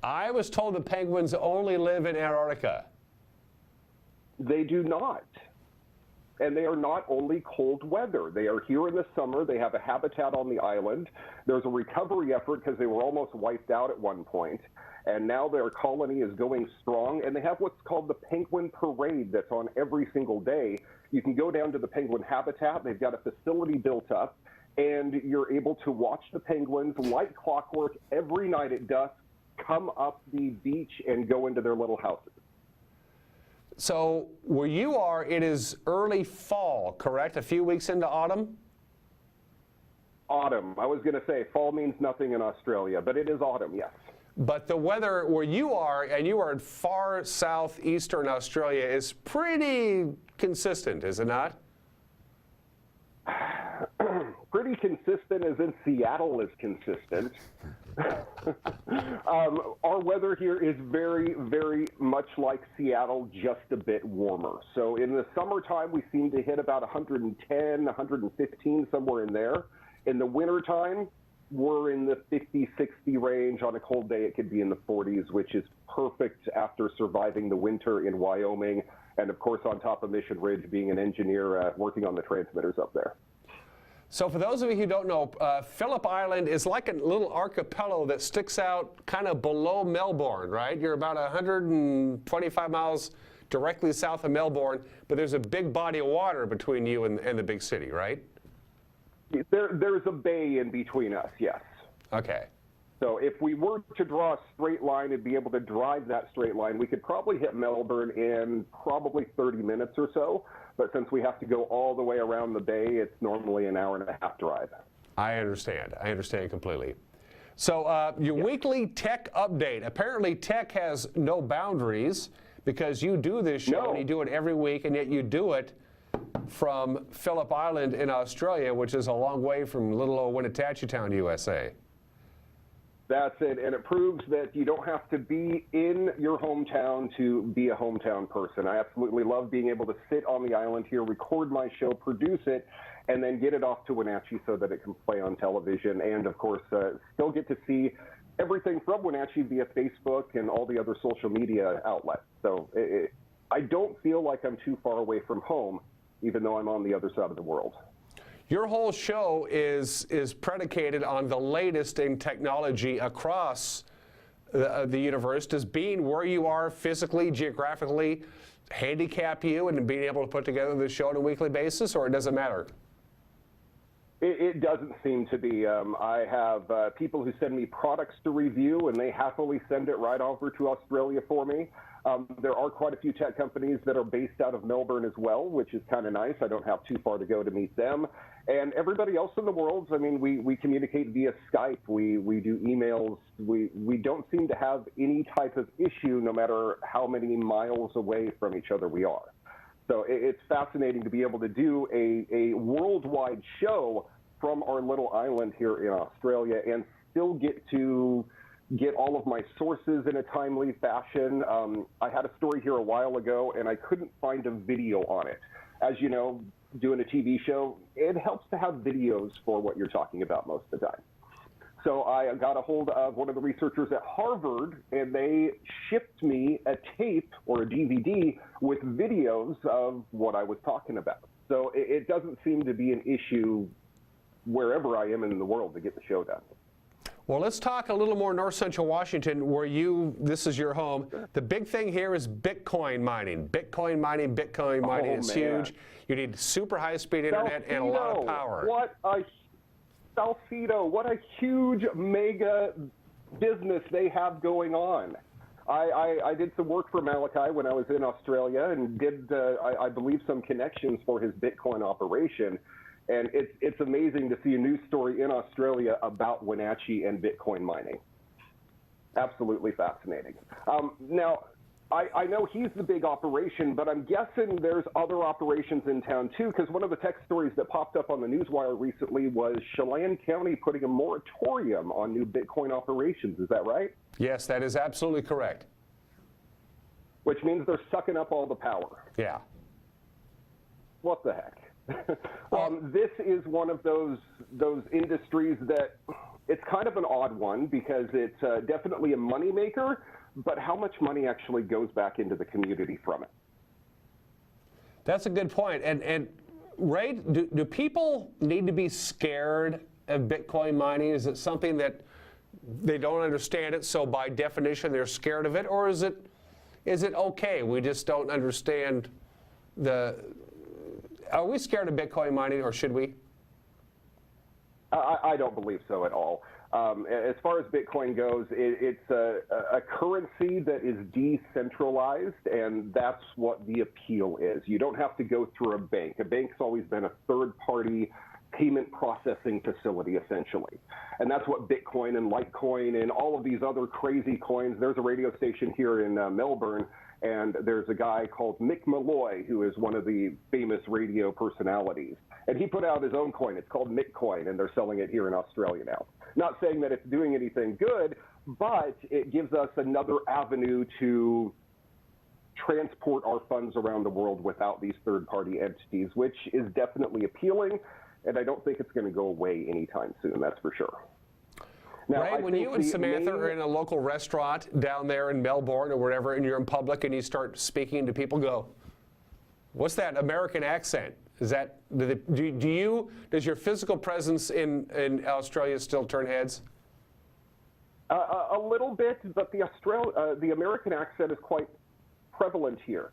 I was told the penguins only live in Antarctica. They do not. And they are not only cold weather. They are here in the summer. They have a habitat on the island. There's a recovery effort because they were almost wiped out at one point. And now their colony is going strong. And they have what's called the Penguin Parade that's on every single day. You can go down to the penguin habitat. They've got a facility built up. And you're able to watch the penguins like clockwork every night at dusk, come up the beach and go into their little houses. So where you are, it is early fall, correct? A few weeks into autumn? Autumn. I was going to say fall means nothing in Australia, but it is autumn, yes. But the weather where you are, and you are in far southeastern Australia, is pretty consistent, is it not? Pretty consistent as in Seattle is consistent. Our weather here is very, very much like Seattle, just a bit warmer. So in the summertime, we seem to hit about 110, 115, somewhere in there. In the wintertime, we're in the 50, 60 range. On a cold day, it could be in the 40s, which is perfect after surviving the winter in Wyoming. And of course, on top of Mission Ridge, being an engineer working on the transmitters up there. So for those of you who don't know, Phillip Island is like a little archipelago that sticks out kind of below Melbourne, right? You're about 125 miles directly south of Melbourne, but there's a big body of water between you and the big city, right? There's a bay in between us, yes. Okay. So if we were to draw a straight line and be able to drive that straight line, we could probably hit Melbourne in probably 30 minutes or so. But since we have to go all the way around the bay, it's normally an hour and a half drive. I understand. I understand completely. So your weekly tech update. Apparently tech has no boundaries because you do this show and you do it every week, and yet you do it from Phillip Island in Australia, which is a long way from little old Winnetachie Town, USA. That's it, and it proves that you don't have to be in your hometown to be a hometown person. I absolutely love being able to sit on the island here, record my show, produce it, and then get it off to Wenatchee so that it can play on television, and of course still get to see everything from Wenatchee via Facebook and all the other social media outlets. So I don't feel like I'm too far away from home, even though I'm on the other side of the world. Your whole show is predicated on the latest in technology across the universe. Does being where you are physically, geographically, handicap you in being able to put together the show on a weekly basis, or it doesn't matter? It doesn't seem to be. I have people who send me products to review, and they happily send it right over to Australia for me. There are quite a few tech companies that are based out of Melbourne as well, which is kind of nice. I don't have too far to go to meet them. And everybody else in the world, I mean, we communicate via Skype. We do emails. We don't seem to have any type of issue, no matter how many miles away from each other we are. So it's fascinating to be able to do a worldwide show from our little island here in Australia and still get to get all of my sources in a timely fashion. I had a story here a while ago, and I couldn't find a video on it. As you know, doing a TV show, it helps to have videos for what you're talking about most of the time. So I got a hold of one of the researchers at Harvard, and they shipped me a tape or a DVD with videos of what I was talking about. So it doesn't seem to be an issue wherever I am in the world to get the show done. Well, let's talk a little more North Central Washington, where this is your home. The big thing here is Bitcoin mining. Bitcoin mining is huge. You need super high-speed internet and a lot of power. Salcedo, what a huge mega business they have going on. I did some work for Malachi when I was in Australia and did, I believe, some connections for his Bitcoin operation. And it's amazing to see a news story in Australia about Wenatchee and Bitcoin mining. Absolutely fascinating. Now, I know he's the big operation, but I'm guessing there's other operations in town too, because one of the tech stories that popped up on the newswire recently was Chelan County putting a moratorium on new Bitcoin operations. Is that right? Yes, that is absolutely correct. Which means they're sucking up all the power. Yeah. What the heck? This is one of those industries that it's kind of an odd one because it's definitely a moneymaker, but how much money actually goes back into the community from it? That's a good point. And Ray, do people need to be scared of Bitcoin mining? Is it something that they don't understand it, so by definition they're scared of it, or is it okay? We just don't understand Are we scared of Bitcoin mining, or should we? I don't believe so at all. As far as Bitcoin goes, it's a currency that is decentralized, and that's what the appeal is. You don't have to go through a bank. A bank's always been a third-party payment processing facility, essentially. And that's what Bitcoin and Litecoin and all of these other crazy coins. There's a radio station here in Melbourne, and there's a guy called Mick Malloy, who is one of the famous radio personalities. And he put out his own coin. It's called Mickcoin, and they're selling it here in Australia now. Not saying that it's doing anything good, but it gives us another avenue to transport our funds around the world without these third-party entities, which is definitely appealing, and I don't think it's going to go away anytime soon, that's for sure. Now, Ray, when you and Samantha are in a local restaurant down there in Melbourne or wherever, and you're in public and you start speaking to people, go, what's that American accent? Is that, does your physical presence in Australia still turn heads? A little bit, but the American accent is quite prevalent here.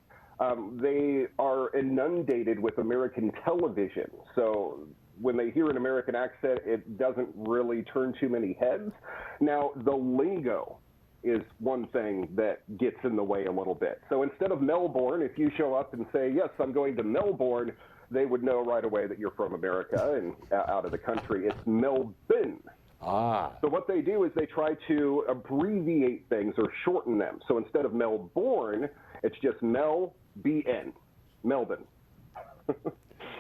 They are inundated with American television, so when they hear an American accent, it doesn't really turn too many heads. Now, the lingo is one thing that gets in the way a little bit. So instead of Melbourne, if you show up and say, yes, I'm going to Melbourne, they would know right away that you're from America and out of the country. It's Melbourne. So what they do is they try to abbreviate things or shorten them. So instead of Melbourne, it's just Mel-B-N, Melbourne.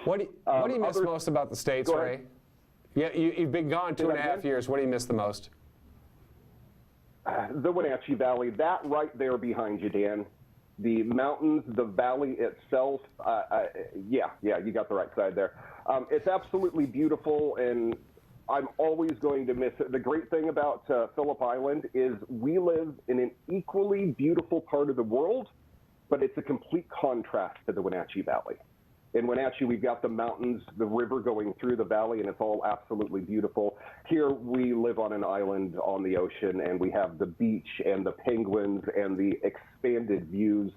What do you miss most about the States, Ray? Yeah, you've been gone 2.5 years. What do you miss the most? The Wenatchee Valley, that right there behind you, Dan. The mountains, the valley itself, yeah, you got the right side there. It's absolutely beautiful, and I'm always going to miss it. The great thing about Phillip Island is we live in an equally beautiful part of the world, but it's a complete contrast to the Wenatchee Valley. In Wenatchee, we've got the mountains, the river going through the valley, and it's all absolutely beautiful. Here, we live on an island on the ocean, and we have the beach and the penguins and the expanded views.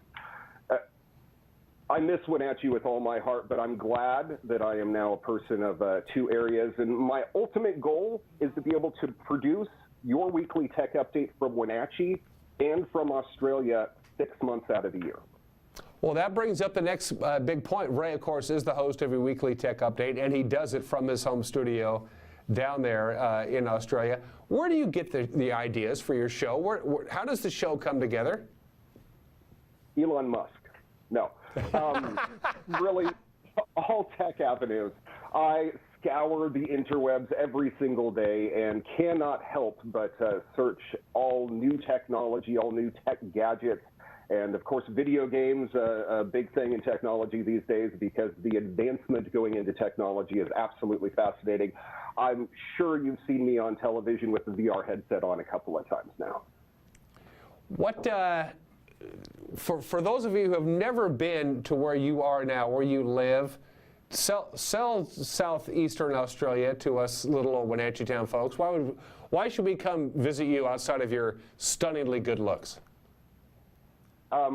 I miss Wenatchee with all my heart, but I'm glad that I am now a person of two areas. And my ultimate goal is to be able to produce your weekly tech update from Wenatchee and from Australia 6 months out of the year. Well, that brings up the next big point. Ray, of course, is the host of your weekly tech update, and he does it from his home studio down there in Australia. Where do you get the ideas for your show? How does the show come together? Elon Musk. No. Really, all tech avenues. I scour the interwebs every single day and cannot help but search all new technology, all new tech gadgets, And of course, video games, a big thing in technology these days because the advancement going into technology is absolutely fascinating. I'm sure you've seen me on television with the VR headset on a couple of times now. What, for those of you who have never been to where you are now, where you live, sell southeastern Australia to us little old Wenatchee Town folks. Why should we come visit you outside of your stunningly good looks?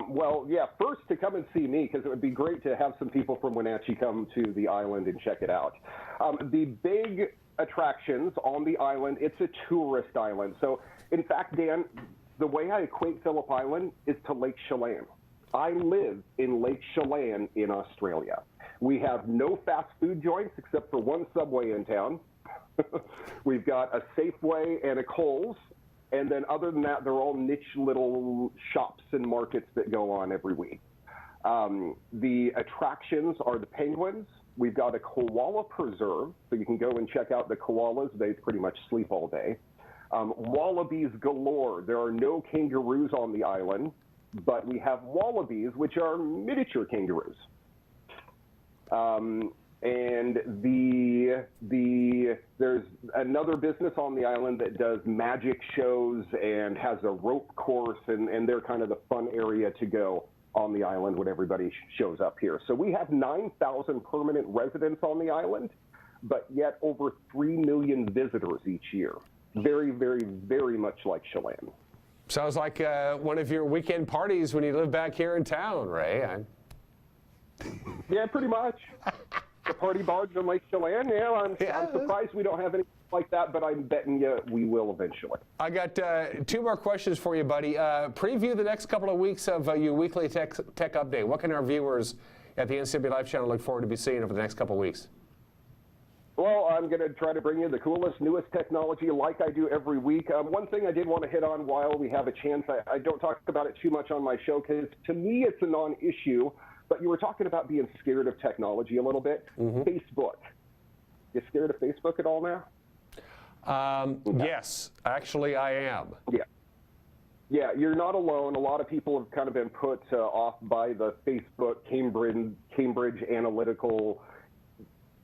Well, yeah, first to come and see me, because it would be great to have some people from Wenatchee come to the island and check it out. The big attractions on the island, it's a tourist island. So, in fact, Dan, the way I equate Phillip Island is to Lake Chelan. I live in Lake Chelan in Australia. We have no fast food joints except for one Subway in town. We've got a Safeway and a Kohl's. And then other than that, they're all niche little shops and markets that go on every week. The attractions are the penguins. We've got a koala preserve, so you can go and check out the koalas. They pretty much sleep all day. Wallabies galore. There are no kangaroos on the island, but we have wallabies, which are miniature kangaroos. And there's another business on the island that does magic shows and has a rope course, and they're kind of the fun area to go on the island when everybody shows up here. So we have 9,000 permanent residents on the island, but yet over 3 million visitors each year. Very, very, very much like Chelan. Sounds like one of your weekend parties when you live back here in town, Ray. Yeah, pretty much. The party barge on Lake Chelan. Yeah, I'm surprised we don't have anything like that, but I'm betting you we will eventually. I got 2 more questions for you, buddy. Preview the next couple of weeks of your weekly tech update. What can our viewers at the NCW Live channel look forward to be seeing over the next couple of weeks? Well, I'm going to try to bring you the coolest, newest technology like I do every week. One thing I did want to hit on while we have a chance, I don't talk about it too much on my show because to me it's a non-issue. But you were talking about being scared of technology a little bit. Facebook. You scared of Facebook at all now? Yes, actually I am. Yeah, you're not alone. A lot of people have kind of been put off by the Facebook Cambridge analytical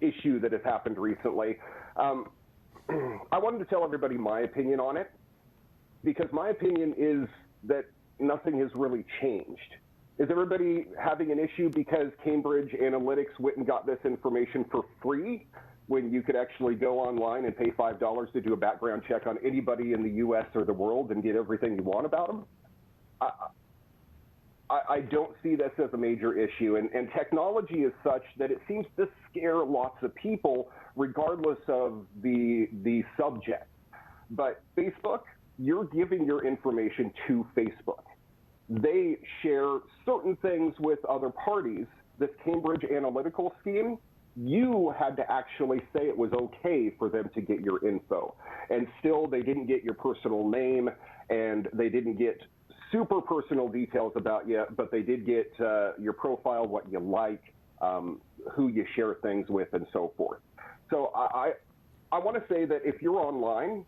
issue that has happened recently. I wanted to tell everybody my opinion on it, because my opinion is that nothing has really changed. Is everybody having an issue because Cambridge Analytics went and got this information for free when you could actually go online and pay $5 to do a background check on anybody in the U.S. or the world and get everything you want about them? I don't see this as a major issue, and technology is such that it seems to scare lots of people regardless of the subject. But Facebook, you're giving your information to Facebook. They share certain things with other parties. This Cambridge Analytical scheme, you had to actually say it was okay for them to get your info. And still, they didn't get your personal name, and they didn't get super personal details about you, but they did get your profile, what you like, who you share things with, and so forth. So I want to say that if you're online,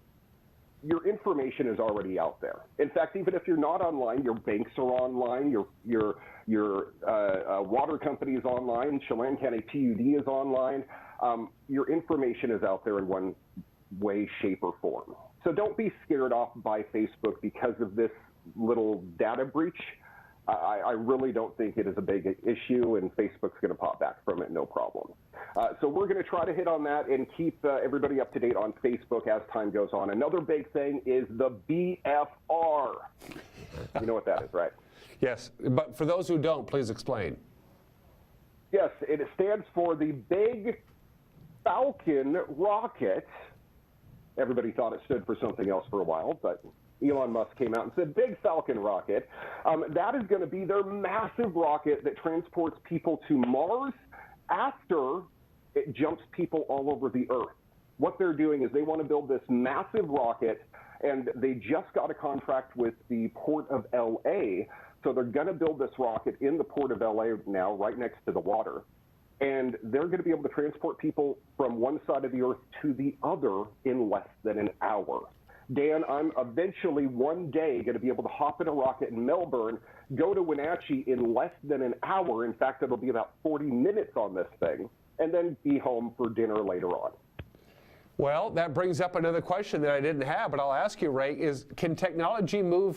your information is already out there. In fact, even if you're not online, your banks are online, your water company is online, Chelan County PUD is online. Your information is out there in one way, shape, or form. So don't be scared off by Facebook because of this little data breach. I really don't think it is a big issue, and Facebook's going to pop back from it, no problem. So we're going to try to hit on that and keep everybody up to date on Facebook as time goes on. Another big thing is the BFR. You know what that is, right? Yes, but for those who don't, please explain. Yes, it stands for the Big Falcon Rocket. Everybody thought it stood for something else for a while, but Elon Musk came out and said, Big Falcon Rocket. That is going to be their massive rocket that transports people to Mars after it jumps people all over the Earth. What they're doing is they want to build this massive rocket, and they just got a contract with the Port of L.A., so they're going to build this rocket in the Port of L.A. now, right next to the water. And they're going to be able to transport people from one side of the Earth to the other in less than an hour. Dan, I'm eventually one day going to be able to hop in a rocket in Melbourne, go to Wenatchee in less than an hour. In fact, it'll be about 40 minutes on this thing, and then be home for dinner later on. Well, that brings up another question that I didn't have, but I'll ask you, Ray, can technology move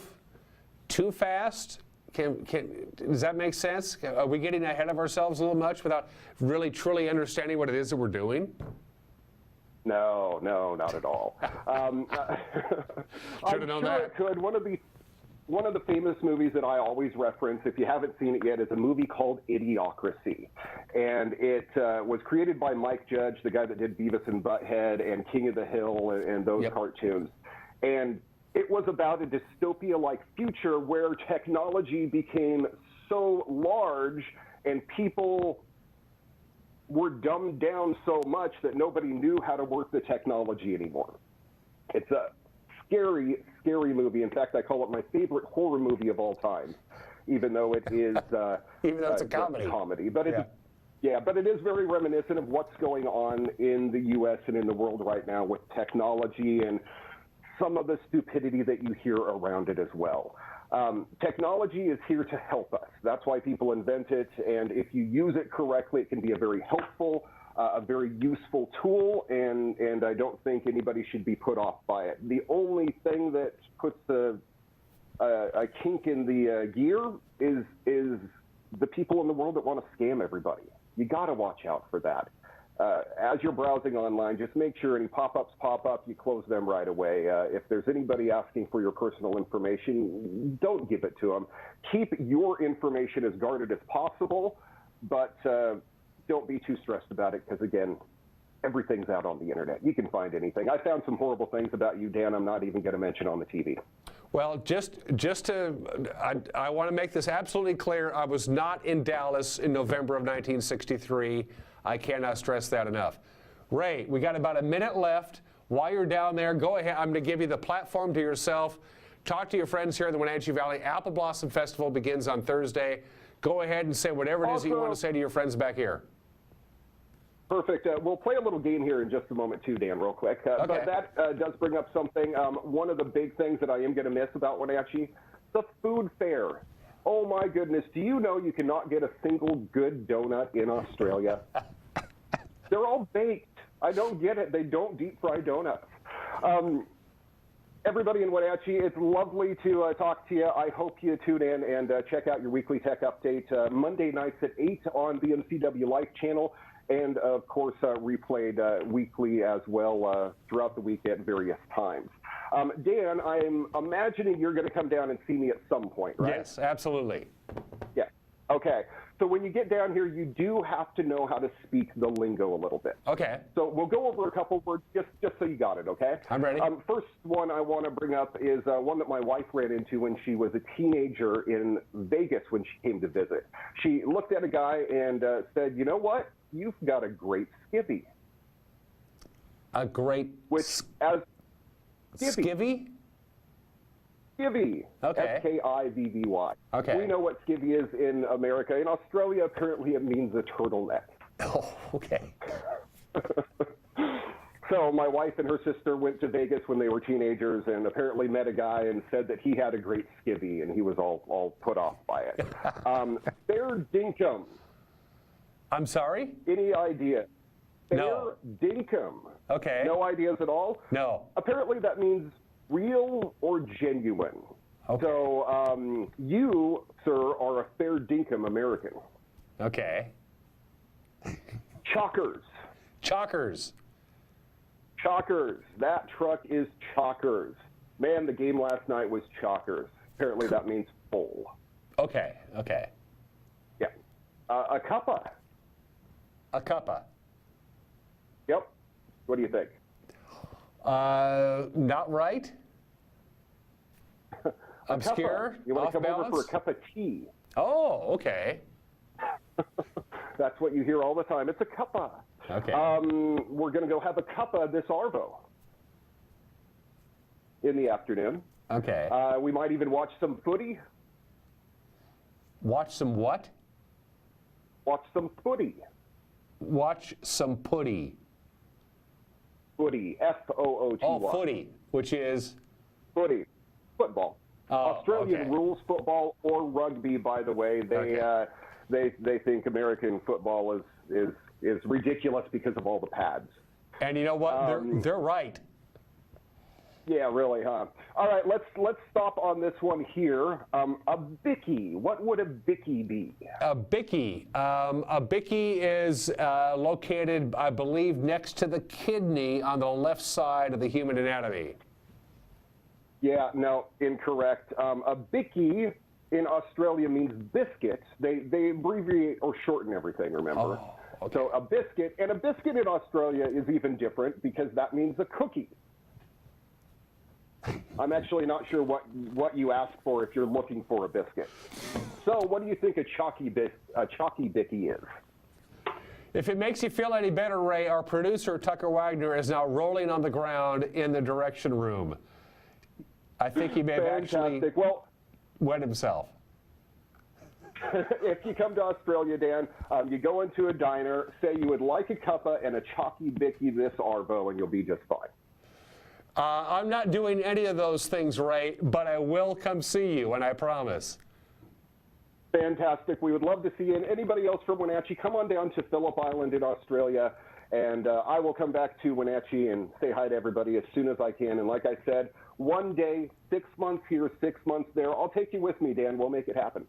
too fast? Does that make sense? Are we getting ahead of ourselves a little much without really truly understanding what it is that we're doing? No, not at all. I'm Should have known sure that. It could. One of the famous movies that I always reference, if you haven't seen it yet, is a movie called Idiocracy. And it was created by Mike Judge, the guy that did Beavis and Butthead and King of the Hill and those cartoons. And it was about a dystopia-like future where technology became so large and people were dumbed down so much that nobody knew how to work the technology anymore. It's a scary, scary movie. In fact, I call it my favorite horror movie of all time, even though it is even though it's a comedy. But but it is very reminiscent of what's going on in the U.S. and in the world right now with technology and some of the stupidity that you hear around it as well. Technology is here to help us. That's why people invent it, and if you use it correctly, it can be a very helpful, a very useful tool, and I don't think anybody should be put off by it. The only thing that puts a kink in the gear is the people in the world that want to scam everybody. You got to watch out for that. As you're browsing online, just make sure any pop-ups pop up, you close them right away. If there's anybody asking for your personal information, don't give it to them. Keep your information as guarded as possible, but don't be too stressed about it because, again, everything's out on the internet. You can find anything. I found some horrible things about you, Dan, I'm not even going to mention on the TV. Well, I want to make this absolutely clear. I was not in Dallas in November of 1963. I cannot stress that enough. Ray, we got about a minute left. While you're down there, go ahead. I'm going to give you the platform to yourself. Talk to your friends here in the Wenatchee Valley. Apple Blossom Festival begins on Thursday. Go ahead and say whatever it is that you want to say to your friends back here. Perfect. We'll play a little game here in just a moment too, Dan, real quick. Okay. But that does bring up something. One of the big things that I am going to miss about Wenatchee, the food fair. Oh my goodness, do you know you cannot get a single good donut in Australia? They're all baked. I don't get it. They don't deep fry donuts. Everybody in Wenatchee, it's lovely to talk to you. I hope you tune in and check out your weekly tech update Monday nights at 8 on the NCW Life channel. And of course, replayed weekly as well throughout the week at various times. Dan, I'm imagining you're going to come down and see me at some point, right? Yes, absolutely. Yeah. Okay. So when you get down here, you do have to know how to speak the lingo a little bit. Okay. So we'll go over a couple words just so you got it, okay? I'm ready. First one I want to bring up is one that my wife ran into when she was a teenager in Vegas when she came to visit. She looked at a guy and said, you know what? You've got a great skivvy. A great skivvy? Skivvy. Okay. Skivvy. Okay. We know what skivvy is in America. In Australia, apparently it means a turtleneck. Oh, okay. So my wife and her sister went to Vegas when they were teenagers and apparently met a guy and said that he had a great skivvy, and he was all put off by it. Fair dinkum. I'm sorry? Any idea? No. Fair dinkum. Okay. No ideas at all? No. Apparently that means real or genuine. Okay. So you, sir, are a fair dinkum American. Okay. Chalkers. Chalkers. Chalkers. That truck is chalkers. Man, the game last night was chalkers. Apparently that means full. Okay. Okay. Yeah. A cuppa. A cuppa. Yep. What do you think? Not right. Obscure. You want to come balance? over for a cup of tea? Oh, okay. That's what you hear all the time. It's a cuppa. Okay. We're going to go have a cuppa this Arvo in the afternoon. Okay. We might even watch some footy. Watch some what? Watch some footy. Watch some putty. Footy. F-O-O-T-Y. Oh, footy. which is? Footy. Football. Australian okay. rules football or rugby, by the way. They think American football is ridiculous because of all the pads. And you know what? They're right. Yeah, really, huh? All right, let's stop on this one here. A bicky. What would a bicky be? A bicky. A bicky is located, I believe, next to the kidney on the left side of the human anatomy. Yeah, no, incorrect. A bicky in Australia means biscuit. They abbreviate or shorten everything, remember? Oh, okay. So a biscuit, and a biscuit in Australia is even different because that means a cookie. I'm actually not sure what you ask for if you're looking for a biscuit. So what do you think a chalky bicky is? If it makes you feel any better, Ray, our producer, Tucker Wagner, is now rolling on the ground in the direction room. I think he may have actually wet himself. If you come to Australia, Dan, you go into a diner, say you would like a cuppa and a chalky bicky this arvo, and you'll be just fine. I'm not doing any of those things, Ray, but I will come see you, and I promise. Fantastic. We would love to see you. And anybody else from Wenatchee, come on down to Phillip Island in Australia, and I will come back to Wenatchee and say hi to everybody as soon as I can. And like I said, one day, 6 months here, 6 months there. I'll take you with me, Dan. We'll make it happen.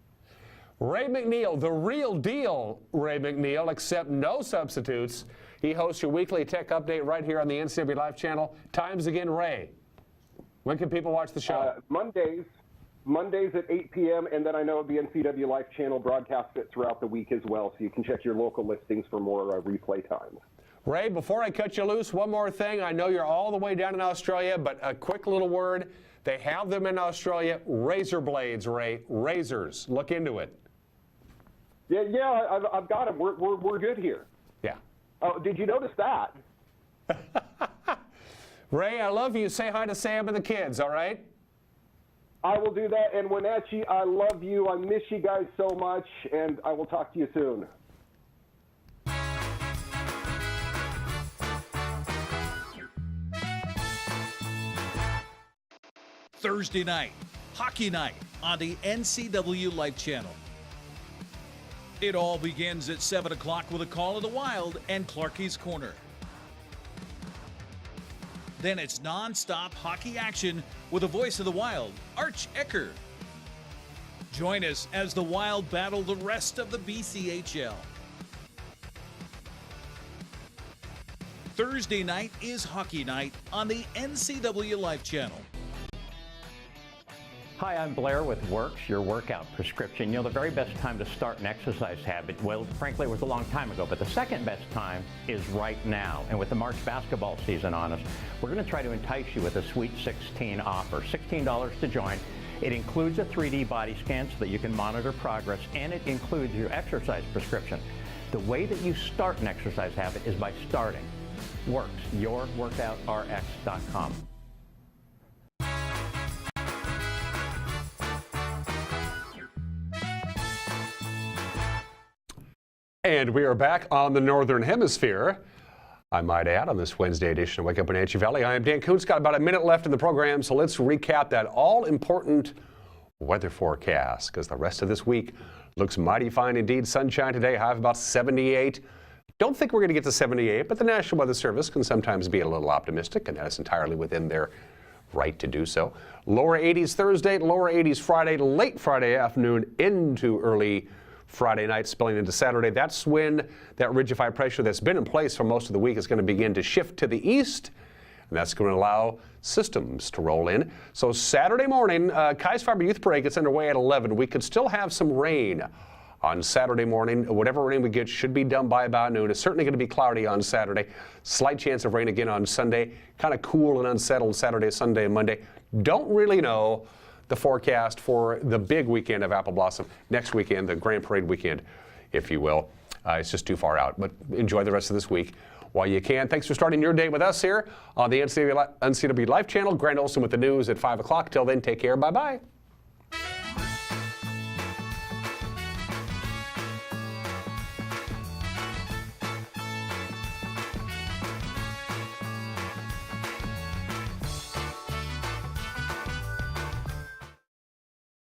Ray McNeil, the real deal Ray McNeil, except no substitutes. He hosts your weekly tech update right here on the NCW Live channel. Times again, Ray. When can people watch the show? Mondays at 8 p.m., and then I know the NCW Live channel broadcasts it throughout the week as well, so you can check your local listings for more replay times. Ray, before I cut you loose, one more thing. I know you're all the way down in Australia, but a quick little word. They have them in Australia. Razor blades, Ray. Razors. Look into it. Yeah, I've got them. We're good here. Yeah. Oh, did you notice that? Ray, I love you. Say hi to Sam and the kids, all right? I will do that. And Wenatchee, I love you. I miss you guys so much, and I will talk to you soon. Thursday night, hockey night on the NCW Life channel. It all begins at 7 o'clock with a call of the Wild and Clarkie's Corner. Then it's non-stop hockey action with a voice of the Wild, Arch Ecker. Join us as the Wild battle the rest of the BCHL. Thursday night is hockey night on the NCW Life channel. Hi, I'm Blair with Works, your workout prescription. You know, the very best time to start an exercise habit, well, frankly, it was a long time ago, but the second best time is right now. And with the March basketball season on us, we're going to try to entice you with a Sweet 16 offer. $16 to join. It includes a 3D body scan so that you can monitor progress, and it includes your exercise prescription. The way that you start an exercise habit is by starting. Works, yourworkoutrx.com. And we are back on the Northern Hemisphere, I might add, on this Wednesday edition of Wake Up Wenatchee Valley. I am Dan Kuntz. Got about a minute left in the program, so let's recap that all-important weather forecast, because the rest of this week looks mighty fine indeed. Sunshine today, high of about 78. Don't think we're going to get to 78, but the National Weather Service can sometimes be a little optimistic, and that is entirely within their right to do so. Lower 80s Thursday, lower 80s Friday, late Friday afternoon into early Friday night, spilling into Saturday. That's when that ridge of high pressure that's been in place for most of the week is going to begin to shift to the east, and that's going to allow systems to roll in. So Saturday morning, Kai's Fiber Youth Parade gets underway at 11. We could still have some rain on Saturday morning. Whatever rain we get should be done by about noon. It's certainly going to be cloudy on Saturday. Slight chance of rain again on Sunday. Kind of cool and unsettled Saturday, Sunday, and Monday. Don't really know the forecast for the big weekend of Apple Blossom next weekend, the Grand Parade weekend, if you will. It's just too far out, but enjoy the rest of this week while you can. Thanks for starting your day with us here on the NCW Live channel. Grant Olson with the news at 5 o'clock. Till then, take care. Bye-bye.